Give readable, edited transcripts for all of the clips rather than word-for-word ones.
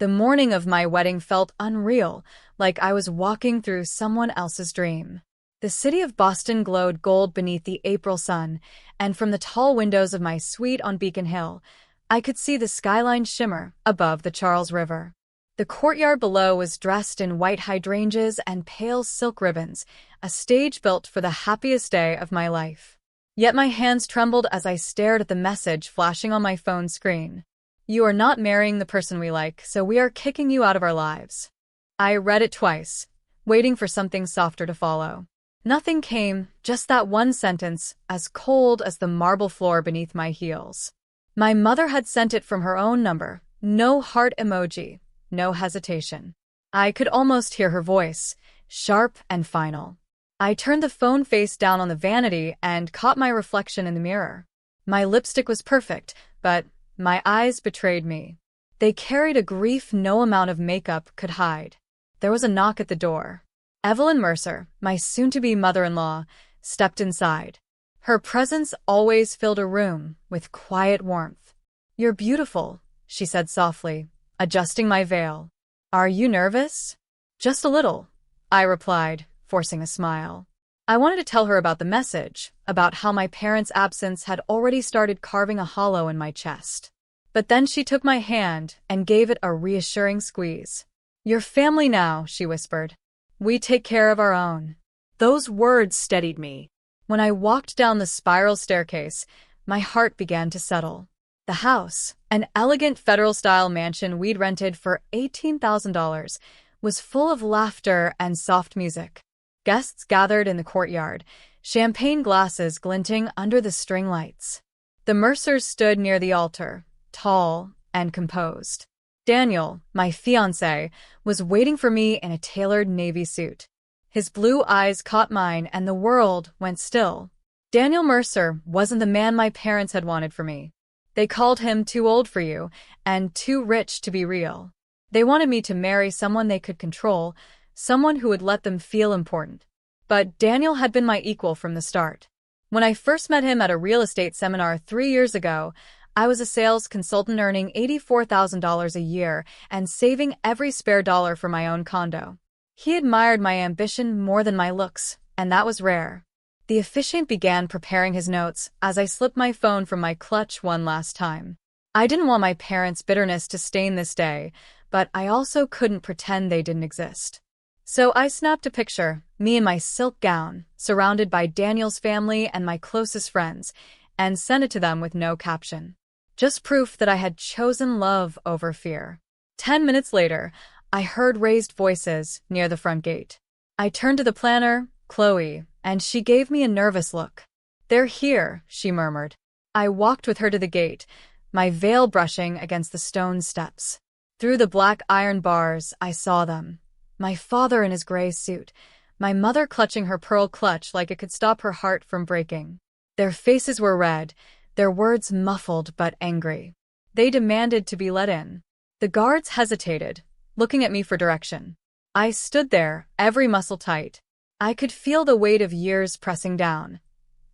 The morning of my wedding felt unreal, like I was walking through someone else's dream. The city of Boston glowed gold beneath the April sun, and from the tall windows of my suite on Beacon Hill, I could see the skyline shimmer above the Charles River. The courtyard below was dressed in white hydrangeas and pale silk ribbons, a stage built for the happiest day of my life. Yet my hands trembled as I stared at the message flashing on my phone screen. "You are not marrying the person we like, so we are kicking you out of our lives." I read it twice, waiting for something softer to follow. Nothing came, just that one sentence, as cold as the marble floor beneath my heels. My mother had sent it from her own number, no heart emoji, no hesitation. I could almost hear her voice, sharp and final. I turned the phone face down on the vanity and caught my reflection in the mirror. My lipstick was perfect, but my eyes betrayed me. They carried a grief no amount of makeup could hide. There was a knock at the door. Evelyn Mercer, my soon-to-be mother-in-law, stepped inside. Her presence always filled a room with quiet warmth. "You're beautiful," she said softly, adjusting my veil. "Are you nervous?" "Just a little," I replied, forcing a smile. I wanted to tell her about the message, about how my parents' absence had already started carving a hollow in my chest. But then she took my hand and gave it a reassuring squeeze. "You're family now," she whispered. "We take care of our own." Those words steadied me. When I walked down the spiral staircase, my heart began to settle. The house, an elegant federal-style mansion we'd rented for $18,000, was full of laughter and soft music. Guests gathered in the courtyard, champagne glasses glinting under the string lights. The Mercers stood near the altar, tall and composed. Daniel, my fiancé, was waiting for me in a tailored navy suit. His blue eyes caught mine and the world went still. Daniel Mercer wasn't the man my parents had wanted for me. They called him too old for you and too rich to be real. They wanted me to marry someone they could control, someone who would let them feel important. But Daniel had been my equal from the start. When I first met him at a real estate seminar 3 years ago, I was a sales consultant earning $84,000 a year and saving every spare dollar for my own condo. He admired my ambition more than my looks, and that was rare. The officiant began preparing his notes as I slipped my phone from my clutch one last time. I didn't want my parents' bitterness to stain this day, but I also couldn't pretend they didn't exist. So I snapped a picture, me in my silk gown, surrounded by Daniel's family and my closest friends, and sent it to them with no caption. Just proof that I had chosen love over fear. 10 minutes later, I heard raised voices near the front gate. I turned to the planner, Chloe, and she gave me a nervous look. "They're here," she murmured. I walked with her to the gate, my veil brushing against the stone steps. Through the black iron bars, I saw them. My father in his gray suit, my mother clutching her pearl clutch like it could stop her heart from breaking. Their faces were red, their words muffled but angry. They demanded to be let in. The guards hesitated, looking at me for direction. I stood there, every muscle tight. I could feel the weight of years pressing down.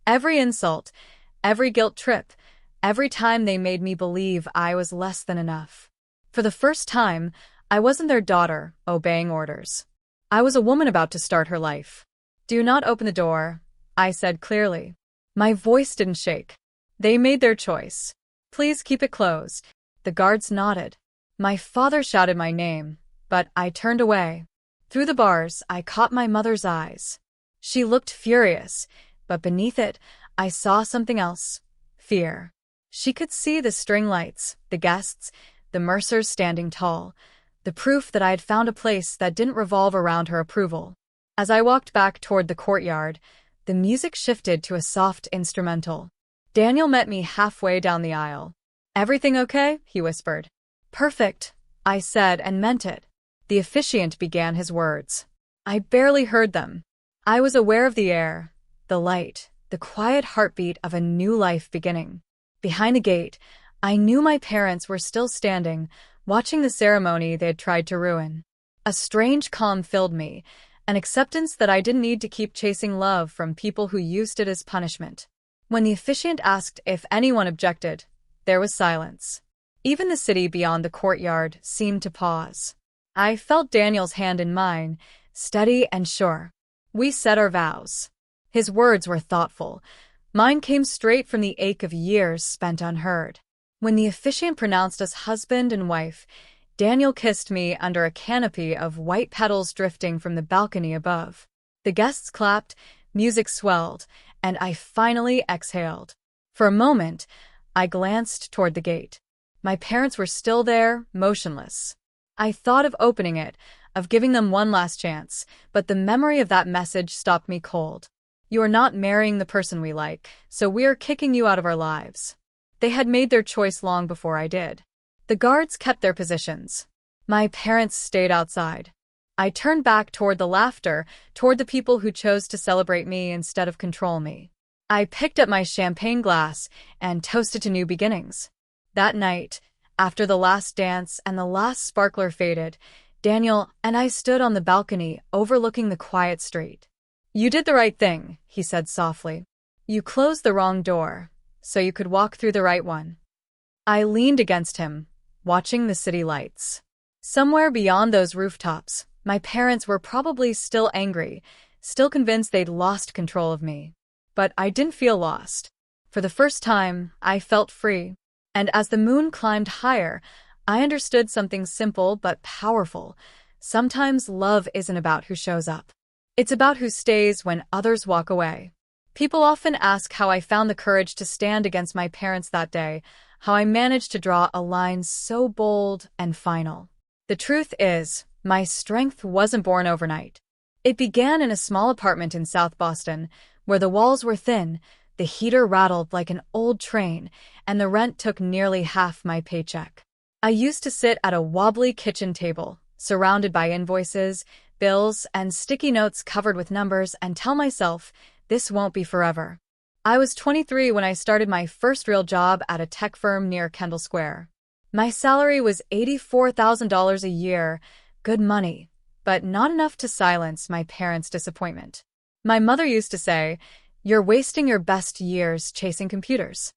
Every insult, every guilt trip, every time they made me believe I was less than enough. For the first time, I wasn't their daughter, obeying orders. I was a woman about to start her life. "Do not open the door," I said clearly. My voice didn't shake. They made their choice. "Please keep it closed." The guards nodded. My father shouted my name, but I turned away. Through the bars, I caught my mother's eyes. She looked furious, but beneath it, I saw something else. Fear. She could see the string lights, the guests, the Mercers standing tall, the proof that I had found a place that didn't revolve around her approval. As I walked back toward the courtyard, the music shifted to a soft instrumental. Daniel met me halfway down the aisle. "Everything okay?" he whispered. "Perfect," I said and meant it. The officiant began his words. I barely heard them. I was aware of the air, the light, the quiet heartbeat of a new life beginning. Behind the gate, I knew my parents were still standing, watching the ceremony they had tried to ruin. A strange calm filled me, an acceptance that I didn't need to keep chasing love from people who used it as punishment. When the officiant asked if anyone objected, there was silence. Even the city beyond the courtyard seemed to pause. I felt Daniel's hand in mine, steady and sure. We said our vows. His words were thoughtful. Mine came straight from the ache of years spent unheard. When the officiant pronounced us husband and wife, Daniel kissed me under a canopy of white petals drifting from the balcony above. The guests clapped, music swelled, and I finally exhaled. For a moment, I glanced toward the gate. My parents were still there, motionless. I thought of opening it, of giving them one last chance, but the memory of that message stopped me cold. You are not marrying the person we like, so we are kicking you out of our lives. They had made their choice long before I did. The guards kept their positions. My parents stayed outside. I turned back toward the laughter, toward the people who chose to celebrate me instead of control me. I picked up my champagne glass and toasted to new beginnings. That night, after the last dance and the last sparkler faded, Daniel and I stood on the balcony overlooking the quiet street. You did the right thing, he said softly. You closed the wrong door, so you could walk through the right one. I leaned against him, watching the city lights. Somewhere beyond those rooftops, my parents were probably still angry, still convinced they'd lost control of me. But I didn't feel lost. For the first time, I felt free. And as the moon climbed higher, I understood something simple but powerful. Sometimes love isn't about who shows up. It's about who stays when others walk away. People often ask how I found the courage to stand against my parents that day, how I managed to draw a line so bold and final. The truth is, my strength wasn't born overnight. It began in a small apartment in South Boston, where the walls were thin, the heater rattled like an old train, and the rent took nearly half my paycheck. I used to sit at a wobbly kitchen table, surrounded by invoices, bills, and sticky notes covered with numbers, and tell myself, this won't be forever. I was 23 when I started my first real job at a tech firm near Kendall Square. My salary was $84,000 a year, good money, but not enough to silence my parents' disappointment. My mother used to say, "You're wasting your best years chasing computers."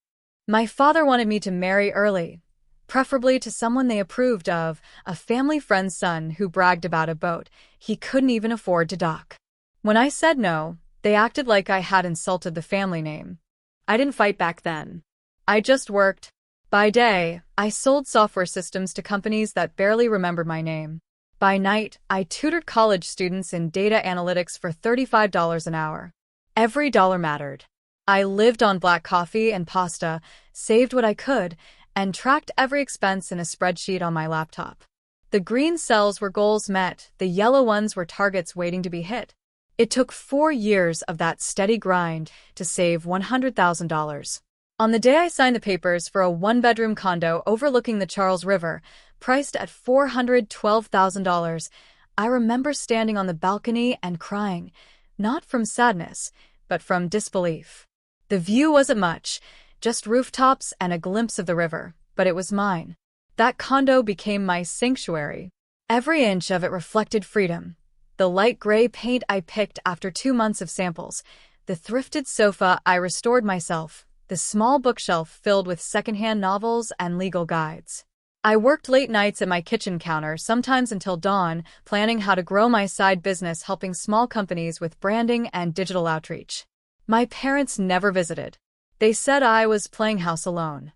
My father wanted me to marry early, preferably to someone they approved of, a family friend's son who bragged about a boat he couldn't even afford to dock. When I said no, they acted like I had insulted the family name. I didn't fight back then. I just worked. By day, I sold software systems to companies that barely remembered my name. By night, I tutored college students in data analytics for $35 an hour. Every dollar mattered. I lived on black coffee and pasta, saved what I could, and tracked every expense in a spreadsheet on my laptop. The green cells were goals met, the yellow ones were targets waiting to be hit. It took 4 years of that steady grind to save $100,000. On the day I signed the papers for a one-bedroom condo overlooking the Charles River, priced at $412,000, I remember standing on the balcony and crying, not from sadness, but from disbelief. The view wasn't much, just rooftops and a glimpse of the river, but it was mine. That condo became my sanctuary. Every inch of it reflected freedom. The light gray paint I picked after 2 months of samples, the thrifted sofa I restored myself, the small bookshelf filled with secondhand novels and legal guides. I worked late nights at my kitchen counter, sometimes until dawn, planning how to grow my side business helping small companies with branding and digital outreach. My parents never visited. They said I was playing house alone.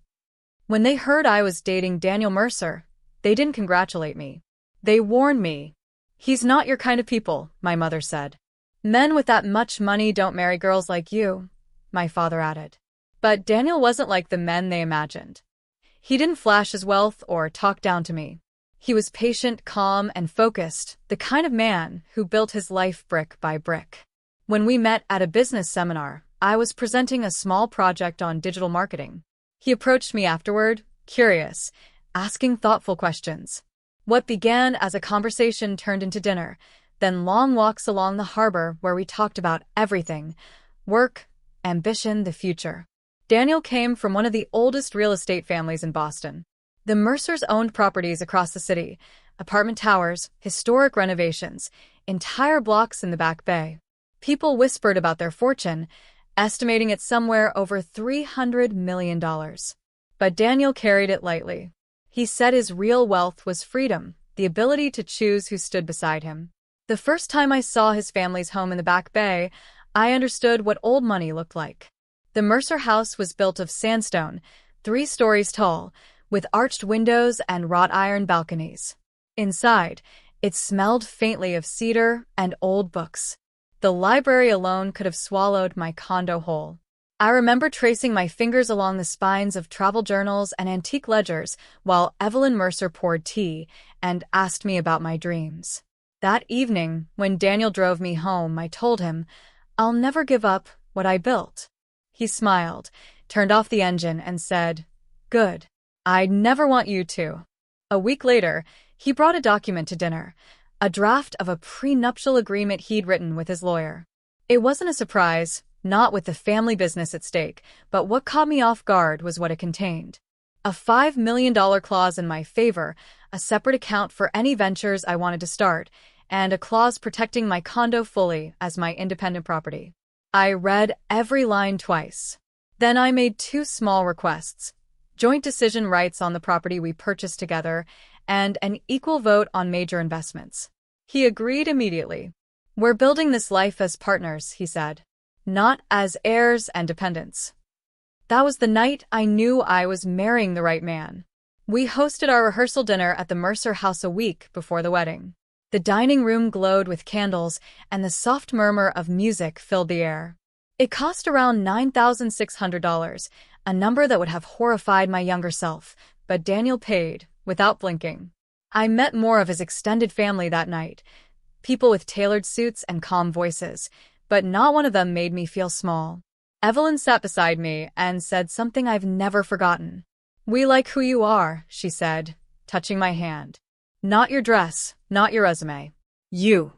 When they heard I was dating Daniel Mercer, they didn't congratulate me. They warned me. "He's not your kind of people," my mother said. "Men with that much money don't marry girls like you," my father added. But Daniel wasn't like the men they imagined. He didn't flash his wealth or talk down to me. He was patient, calm, and focused, the kind of man who built his life brick by brick. When we met at a business seminar, I was presenting a small project on digital marketing. He approached me afterward, curious, asking thoughtful questions. What began as a conversation turned into dinner, then long walks along the harbor where we talked about everything: work, ambition, the future. Daniel came from one of the oldest real estate families in Boston. The Mercers owned properties across the city, apartment towers, historic renovations, entire blocks in the Back Bay. People whispered about their fortune, estimating it somewhere over $300 million. But Daniel carried it lightly. He said his real wealth was freedom, the ability to choose who stood beside him. The first time I saw his family's home in the Back Bay, I understood what old money looked like. The Mercer house was built of sandstone, 3 stories tall, with arched windows and wrought iron balconies. Inside, it smelled faintly of cedar and old books. The library alone could have swallowed my condo whole. I remember tracing my fingers along the spines of travel journals and antique ledgers while Evelyn Mercer poured tea and asked me about my dreams. That evening, when Daniel drove me home, I told him, "I'll never give up what I built." He smiled, turned off the engine, and said, "Good. I'd never want you to." A week later, he brought a document to dinner, a draft of a prenuptial agreement he'd written with his lawyer. It wasn't a surprise, not with the family business at stake, but what caught me off guard was what it contained. A $5 million clause in my favor, a separate account for any ventures I wanted to start, and a clause protecting my condo fully as my independent property. I read every line twice. Then I made 2 small requests: joint decision rights on the property we purchased together, and an equal vote on major investments. He agreed immediately. "We're building this life as partners," he said, "not as heirs and dependents." That was the night I knew I was marrying the right man. We hosted our rehearsal dinner at the Mercer house a week before the wedding. The dining room glowed with candles, and the soft murmur of music filled the air. It cost around $9,600, a number that would have horrified my younger self, but Daniel paid, without blinking. I met more of his extended family that night, people with tailored suits and calm voices, but not one of them made me feel small. Evelyn sat beside me and said something I've never forgotten. "We like who you are," she said, touching my hand. "Not your dress, not your resume. You."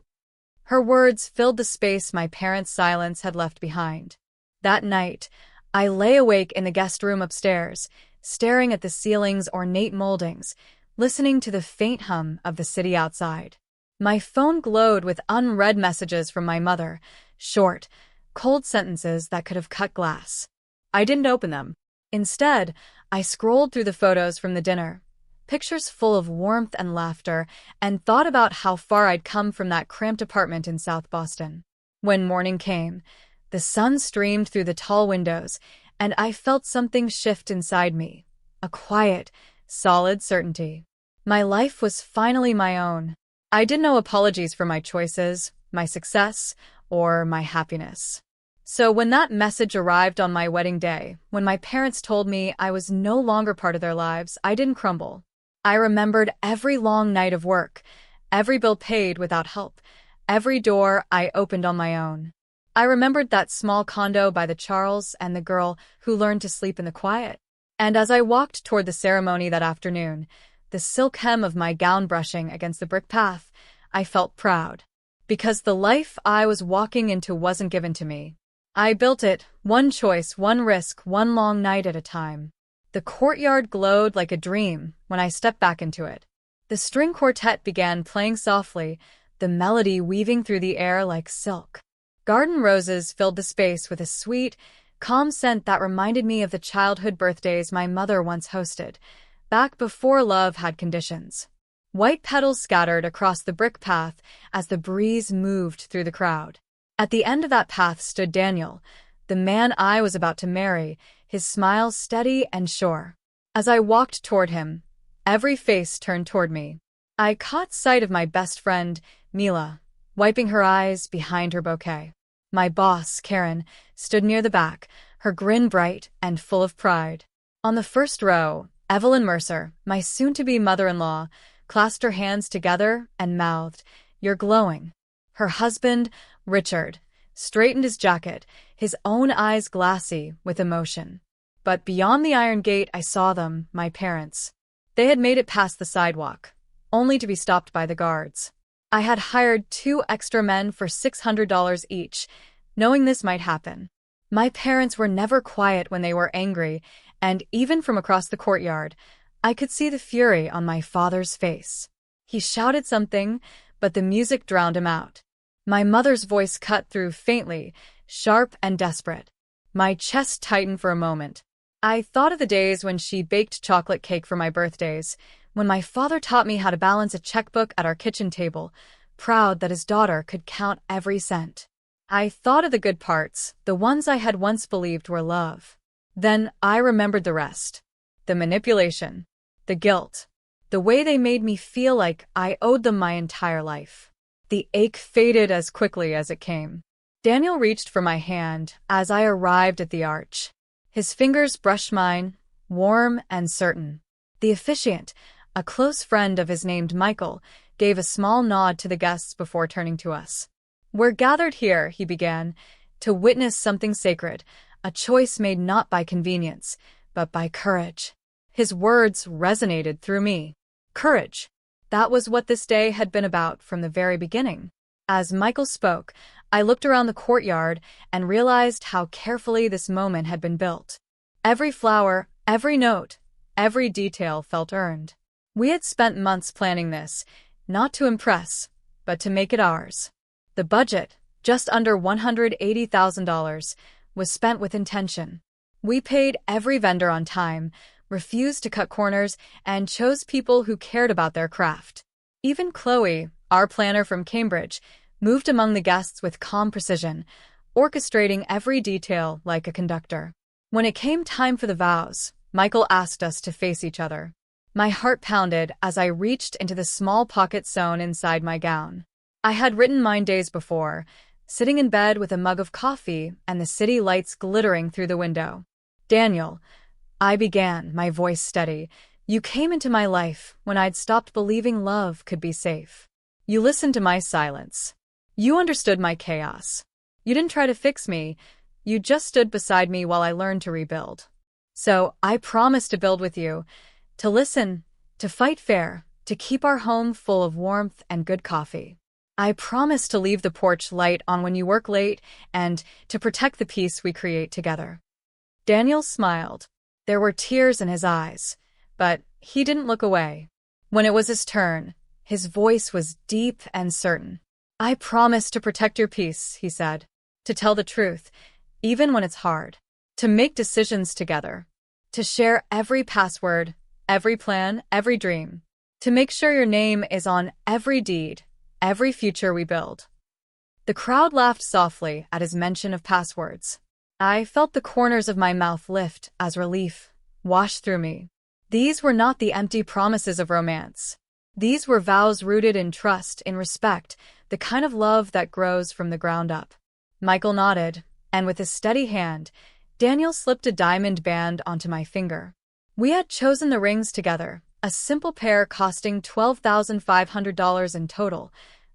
Her words filled the space my parents' silence had left behind. That night, I lay awake in the guest room upstairs, staring at the ceiling's ornate moldings, listening to the faint hum of the city outside. My phone glowed with unread messages from my mother, short, cold sentences that could have cut glass. I didn't open them. Instead, I scrolled through the photos from the dinner, pictures full of warmth and laughter, and thought about how far I'd come from that cramped apartment in South Boston. When morning came, the sun streamed through the tall windows, and I felt something shift inside me, a quiet, solid certainty. My life was finally my own. I didn't owe apologies for my choices, my success, or my happiness. So when that message arrived on my wedding day, when my parents told me I was no longer part of their lives, I didn't crumble. I remembered every long night of work, every bill paid without help, every door I opened on my own. I remembered that small condo by the Charles and the girl who learned to sleep in the quiet. And as I walked toward the ceremony that afternoon, the silk hem of my gown brushing against the brick path, I felt proud. Because the life I was walking into wasn't given to me. I built it, one choice, one risk, one long night at a time. The courtyard glowed like a dream when I stepped back into it. The string quartet began playing softly, the melody weaving through the air like silk. Garden roses filled the space with a sweet, calm scent that reminded me of the childhood birthdays my mother once hosted, back before love had conditions. White petals scattered across the brick path as the breeze moved through the crowd. At the end of that path stood Daniel, the man I was about to marry, his smile steady and sure. As I walked toward him, every face turned toward me. I caught sight of my best friend, Mila, wiping her eyes behind her bouquet. My boss, Karen, stood near the back, her grin bright and full of pride. On the first row, Evelyn Mercer, my soon-to-be mother-in-law, clasped her hands together and mouthed, "You're glowing." Her husband, Richard, straightened his jacket, his own eyes glassy with emotion. But beyond the iron gate I saw them, my parents. They had made it past the sidewalk, only to be stopped by the guards. I had hired 2 extra men for $600 each, knowing this might happen. My parents were never quiet when they were angry, and even from across the courtyard, I could see the fury on my father's face. He shouted something, but the music drowned him out. My mother's voice cut through faintly, sharp and desperate. My chest tightened for a moment. I thought of the days when she baked chocolate cake for my birthdays, when my father taught me how to balance a checkbook at our kitchen table, proud that his daughter could count every cent. I thought of the good parts, the ones I had once believed were love. Then I remembered the rest. The manipulation, the guilt, the way they made me feel like I owed them my entire life. The ache faded as quickly as it came. Daniel reached for my hand as I arrived at the arch. His fingers brushed mine, warm and certain. The officiant, a close friend of his named Michael, gave a small nod to the guests before turning to us. "We're gathered here," he began, "to witness something sacred, a choice made not by convenience, but by courage." His words resonated through me. Courage. That was what this day had been about from the very beginning. As Michael spoke, I looked around the courtyard and realized how carefully this moment had been built. Every flower, every note, every detail felt earned. We had spent months planning this, not to impress, but to make it ours. The budget, just under $180,000, was spent with intention. We paid every vendor on time, refused to cut corners, and chose people who cared about their craft. Even Chloe, our planner from Cambridge, moved among the guests with calm precision, orchestrating every detail like a conductor. When it came time for the vows, Michael asked us to face each other. My heart pounded as I reached into the small pocket sewn inside my gown. I had written mine days before, sitting in bed with a mug of coffee and the city lights glittering through the window. "Daniel," I began, my voice steady, "you came into my life when I'd stopped believing love could be safe. You listened to my silence. You understood my chaos. You didn't try to fix me, you just stood beside me while I learned to rebuild. So I promised to build with you, to listen, to fight fair, to keep our home full of warmth and good coffee. I promise to leave the porch light on when you work late and to protect the peace we create together." Daniel smiled. There were tears in his eyes, but he didn't look away. When it was his turn, his voice was deep and certain. "I promise to protect your peace," he said, "to tell the truth, even when it's hard, to make decisions together, to share every password, every plan, every dream, to make sure your name is on every deed, every future we build." The crowd laughed softly at his mention of passwords. I felt the corners of my mouth lift as relief washed through me. These were not the empty promises of romance. These were vows rooted in trust, in respect, the kind of love that grows from the ground up. Michael nodded, and with a steady hand, Daniel slipped a diamond band onto my finger. We had chosen the rings together, a simple pair costing $12,500 in total,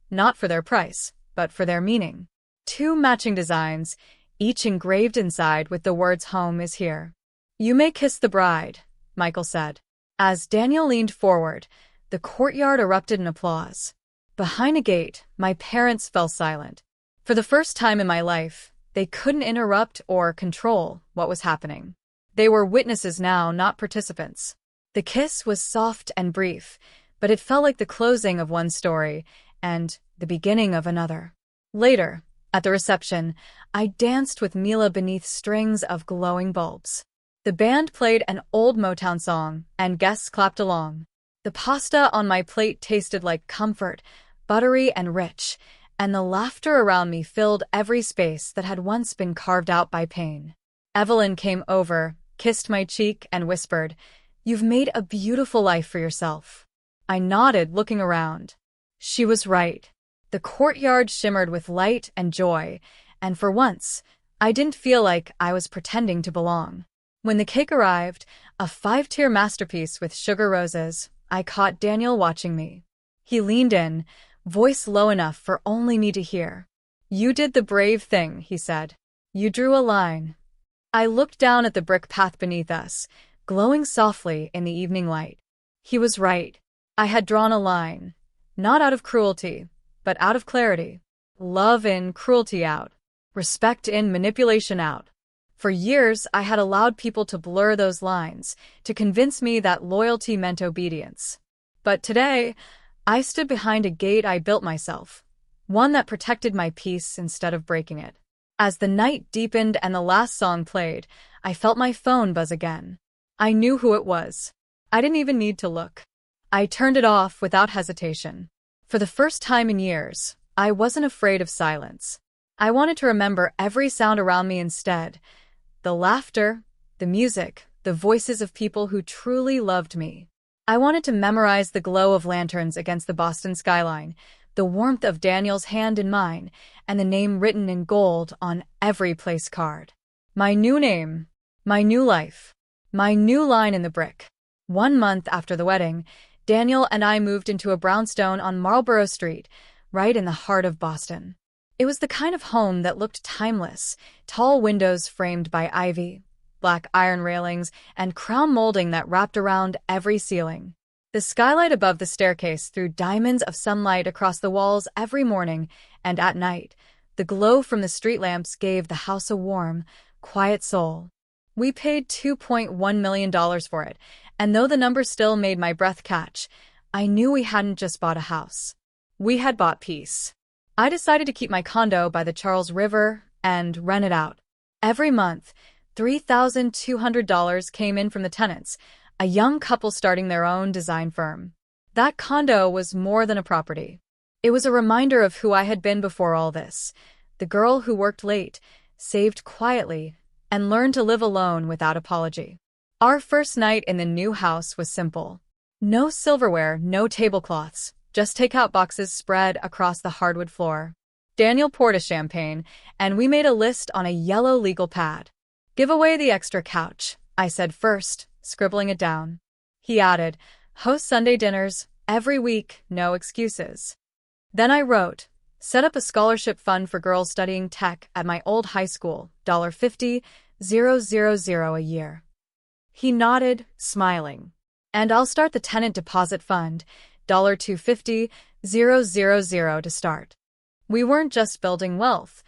not for their price, but for their meaning. 2 matching designs, each engraved inside with the words "Home is here." "You may kiss the bride," Michael said. As Daniel leaned forward, the courtyard erupted in applause. Behind a gate, my parents fell silent. For the first time in my life, they couldn't interrupt or control what was happening. They were witnesses now, not participants. The kiss was soft and brief, but it felt like the closing of one story and the beginning of another. Later, at the reception, I danced with Mila beneath strings of glowing bulbs. The band played an old Motown song, and guests clapped along. The pasta on my plate tasted like comfort, buttery and rich, and the laughter around me filled every space that had once been carved out by pain. Evelyn came over, kissed my cheek, and whispered, "You've made a beautiful life for yourself." I nodded, looking around. She was right. The courtyard shimmered with light and joy, and for once, I didn't feel like I was pretending to belong. When the cake arrived, a 5-tier masterpiece with sugar roses, I caught Daniel watching me. He leaned in, voice low enough for only me to hear. "You did the brave thing," he said. "You drew a line." I looked down at the brick path beneath us, glowing softly in the evening light. He was right. I had drawn a line, not out of cruelty, but out of clarity. Love in, cruelty out. Respect in, manipulation out. For years, I had allowed people to blur those lines, to convince me that loyalty meant obedience. But today, I stood behind a gate I built myself, one that protected my peace instead of breaking it. As the night deepened and the last song played, I felt my phone buzz again. I knew who it was. I didn't even need to look. I turned it off without hesitation. For the first time in years, I wasn't afraid of silence. I wanted to remember every sound around me instead. The laughter, the music, the voices of people who truly loved me. I wanted to memorize the glow of lanterns against the Boston skyline, the warmth of Daniel's hand in mine, and the name written in gold on every place card. My new name, my new life, my new line in the brick. 1 month after the wedding, Daniel and I moved into a brownstone on Marlborough Street, right in the heart of Boston. It was the kind of home that looked timeless, tall windows framed by ivy, black iron railings, and crown molding that wrapped around every ceiling. The skylight above the staircase threw diamonds of sunlight across the walls every morning, and at night, the glow from the street lamps gave the house a warm, quiet soul. We paid $2.1 million for it, and though the number still made my breath catch, I knew we hadn't just bought a house. We had bought peace. I decided to keep my condo by the Charles River and rent it out. Every month, $3,200 came in from the tenants, a young couple starting their own design firm. That condo was more than a property. It was a reminder of who I had been before all this, the girl who worked late, saved quietly, and learned to live alone without apology. Our first night in the new house was simple. No silverware, no tablecloths, just takeout boxes spread across the hardwood floor. Daniel poured a champagne, and we made a list on a yellow legal pad. "Give away the extra couch," I said first, scribbling it down. He added, "Host Sunday dinners, every week, no excuses." Then I wrote, "Set up a scholarship fund for girls studying tech at my old high school, $50,000 a year." He nodded, smiling. "And I'll start the tenant deposit fund, $250,000 to start." We weren't just building wealth.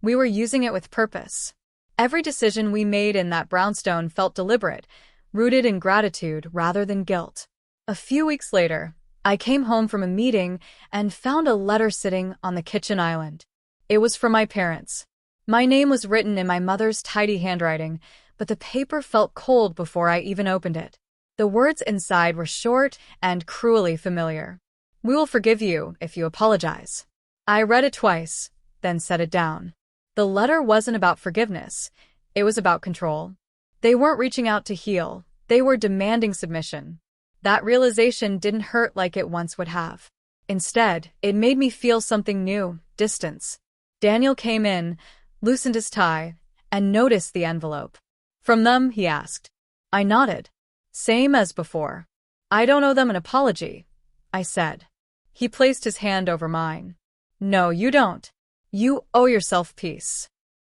We were using it with purpose. Every decision we made in that brownstone felt deliberate, rooted in gratitude rather than guilt. A few weeks later, I came home from a meeting and found a letter sitting on the kitchen island. It was from my parents. My name was written in my mother's tidy handwriting, but the paper felt cold before I even opened it. The words inside were short and cruelly familiar. "We will forgive you if you apologize." I read it twice, then set it down. The letter wasn't about forgiveness. It was about control. They weren't reaching out to heal. They were demanding submission. That realization didn't hurt like it once would have. Instead, it made me feel something new, distance. Daniel came in, loosened his tie, and noticed the envelope. "From them?" he asked. I nodded. "Same as before." "I don't owe them an apology," I said. He placed his hand over mine. "No, you don't. You owe yourself peace."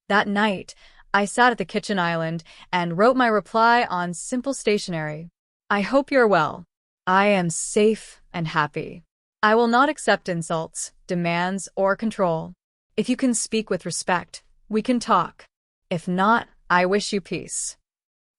That night, I sat at the kitchen island and wrote my reply on simple stationery. "I hope you're well. I am safe and happy. I will not accept insults, demands, or control. If you can speak with respect, we can talk. If not, I wish you peace."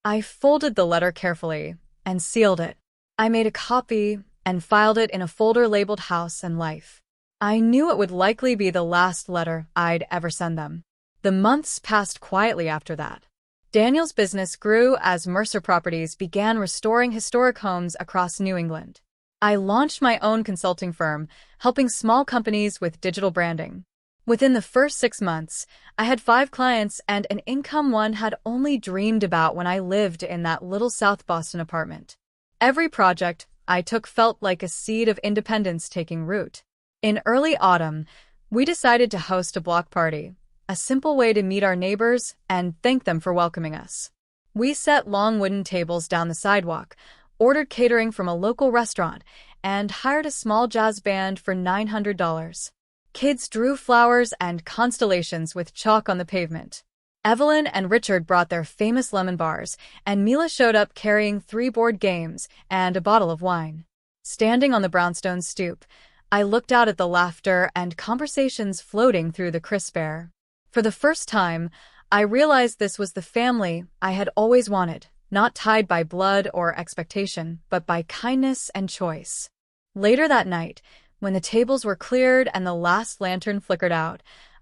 I folded the letter carefully and sealed it. I made a copy and filed it in a folder labeled House and Life. I knew it would likely be the last letter I'd ever send them. The months passed quietly after that. Daniel's business grew as Mercer Properties began restoring historic homes across New England. I launched my own consulting firm, helping small companies with digital branding. Within the first 6 months, I had 5 clients and an income one had only dreamed about when I lived in that little South Boston apartment. Every project I took felt like a seed of independence taking root. In early autumn, we decided to host a block party, a simple way to meet our neighbors and thank them for welcoming us. We set long wooden tables down the sidewalk, ordered catering from a local restaurant, and hired a small jazz band for $900. Kids drew flowers and constellations with chalk on the pavement. Evelyn and Richard brought their famous lemon bars, and Mila showed up carrying 3 board games and a bottle of wine. Standing on the brownstone stoop, I looked out at the laughter and conversations floating through the crisp air. For the first time, I realized this was the family I had always wanted, not tied by blood or expectation, but by kindness and choice. Later that night, when the tables were cleared and the last lantern flickered out,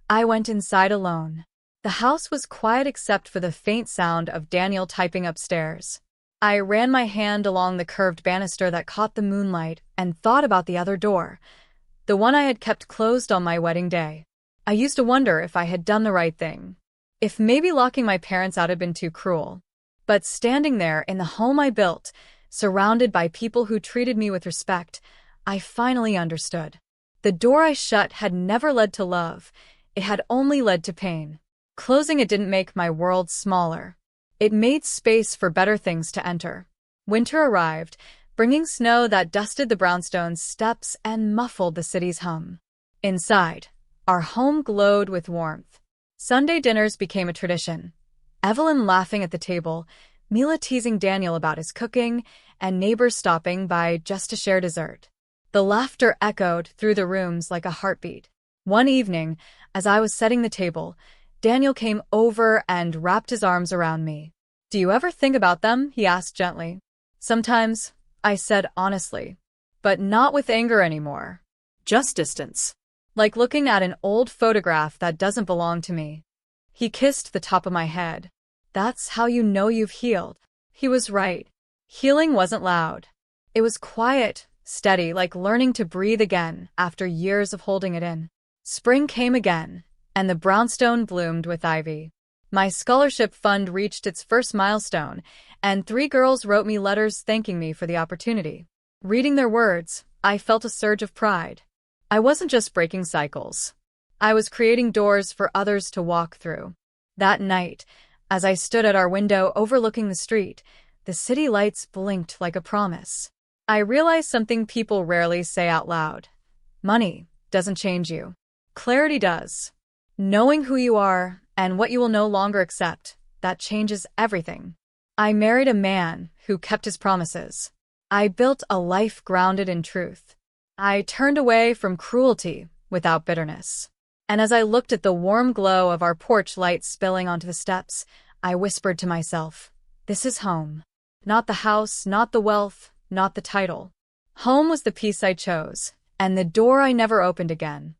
I went inside alone. The house was quiet except for the faint sound of Daniel typing upstairs. I ran my hand along the curved banister that caught the moonlight and thought about the other door, the one I had kept closed on my wedding day. I used to wonder if I had done the right thing, if maybe locking my parents out had been too cruel. But standing there in the home I built, surrounded by people who treated me with respect, I finally understood. The door I shut had never led to love, it had only led to pain. Closing it didn't make my world smaller. It made space for better things to enter. Winter arrived, bringing snow that dusted the brownstone steps and muffled the city's hum. Inside, our home glowed with warmth. Sunday dinners became a tradition. Evelyn laughing at the table, Mila teasing Daniel about his cooking, and neighbors stopping by just to share dessert. The laughter echoed through the rooms like a heartbeat. One evening, as I was setting the table, Daniel came over and wrapped his arms around me. "Do you ever think about them?" he asked gently. "Sometimes," I said honestly. "But not with anger anymore. Just distance. Like looking at an old photograph that doesn't belong to me." He kissed the top of my head. "That's how you know you've healed." He was right. Healing wasn't loud. It was quiet, steady, like learning to breathe again after years of holding it in. Spring came again, and the brownstone bloomed with ivy. My scholarship fund reached its first milestone, and 3 girls wrote me letters thanking me for the opportunity. Reading their words, I felt a surge of pride. I wasn't just breaking cycles. I was creating doors for others to walk through. That night, as I stood at our window overlooking the street, the city lights blinked like a promise. I realized something people rarely say out loud. Money doesn't change you. Clarity does. Knowing who you are and what you will no longer accept, that changes everything. I married a man who kept his promises. I built a life grounded in truth. I turned away from cruelty without bitterness. And as I looked at the warm glow of our porch light spilling onto the steps, I whispered to myself, "This is home." Not the house, not the wealth, not the title. Home was the peace I chose, and the door I never opened again.